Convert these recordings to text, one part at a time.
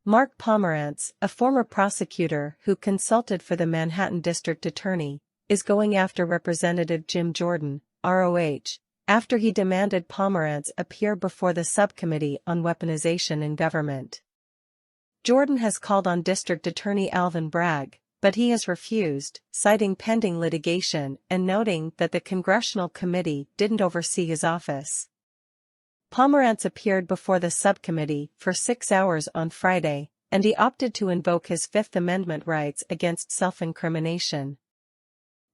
Mark Pomerantz, a former prosecutor who consulted for the Manhattan District Attorney, is going after Representative Jim Jordan, ROH, after he demanded Pomerantz appear before the subcommittee on weaponization in government. Jordan has called on District Attorney Alvin Bragg, but he has refused, citing pending litigation and noting that the congressional committee didn't oversee his office. Pomerantz appeared before the subcommittee for 6 hours on Friday, and he opted to invoke his Fifth Amendment rights against self-incrimination.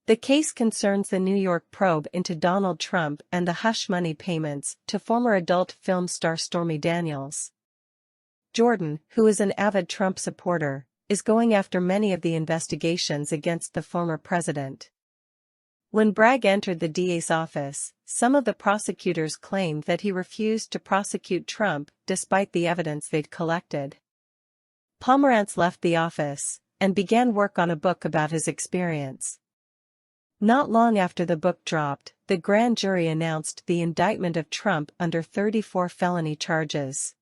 The case concerns the New York probe into Donald Trump and the hush money payments to former adult film star Stormy Daniels. Jordan, who is an avid Trump supporter, is going after many of the investigations against the former president. When Bragg entered the DA's office, some of the prosecutors claimed that he refused to prosecute Trump despite the evidence they'd collected. Pomerantz left the office and began work on a book about his experience. Not long after the book dropped, the grand jury announced the indictment of Trump under 34 felony charges.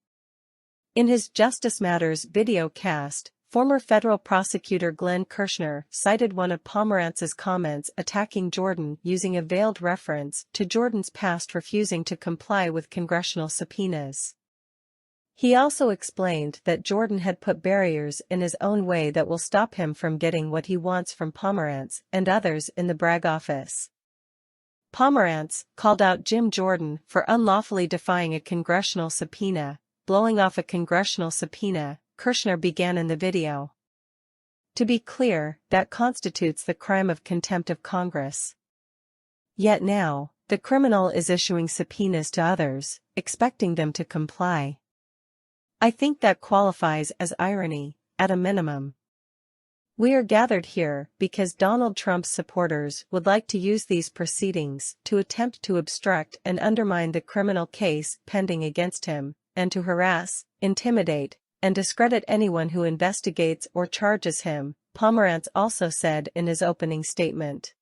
In his Justice Matters video cast, former federal prosecutor Glenn Kirshner cited one of Pomerantz's comments attacking Jordan using a veiled reference to Jordan's past refusing to comply with congressional subpoenas. He also explained that Jordan had put barriers in his own way that will stop him from getting what he wants from Pomerantz and others in the Bragg office. Pomerantz called out Jim Jordan for unlawfully defying a congressional subpoena, blowing off a congressional subpoena, Kirshner began in the video. To be clear, that constitutes the crime of contempt of Congress. Yet now, the criminal is issuing subpoenas to others, expecting them to comply. I think that qualifies as irony, at a minimum. We are gathered here because Donald Trump's supporters would like to use these proceedings to attempt to obstruct and undermine the criminal case pending against him, and to harass, intimidate, and discredit anyone who investigates or charges him, Pomerantz also said in his opening statement.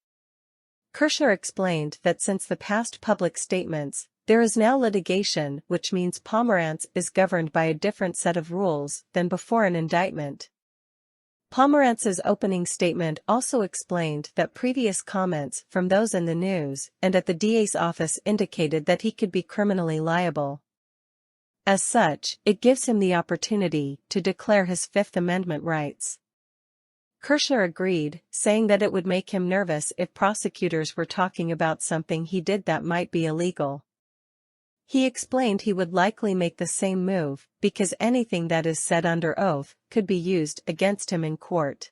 Kirshner explained that since the past public statements, there is now litigation, which means Pomerantz is governed by a different set of rules than before an indictment. Pomerantz's opening statement also explained that previous comments from those in the news and at the DA's office indicated that he could be criminally liable. As such, it gives him the opportunity to declare his Fifth Amendment rights. Kirshner agreed, saying that it would make him nervous if prosecutors were talking about something he did that might be illegal. He explained he would likely make the same move because anything that is said under oath could be used against him in court.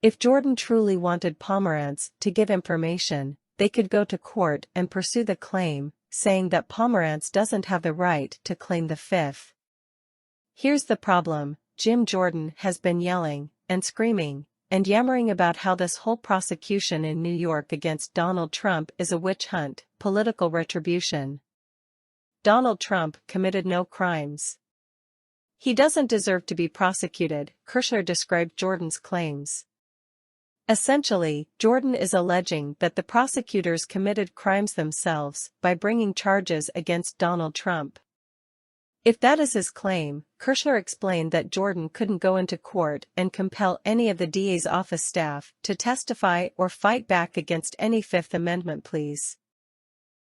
If Jordan truly wanted Pomerantz to give information, they could go to court and pursue the claim, saying that Pomerantz doesn't have the right to claim the Fifth. Here's the problem: Jim Jordan has been yelling and screaming and yammering about how this whole prosecution in New York against Donald Trump is a witch hunt, political retribution. Donald Trump committed no crimes. He doesn't deserve to be prosecuted, Kirshner described Jordan's claims. Essentially, Jordan is alleging that the prosecutors committed crimes themselves by bringing charges against Donald Trump. If that is his claim, Kirshner explained that Jordan couldn't go into court and compel any of the DA's office staff to testify or fight back against any Fifth Amendment pleas.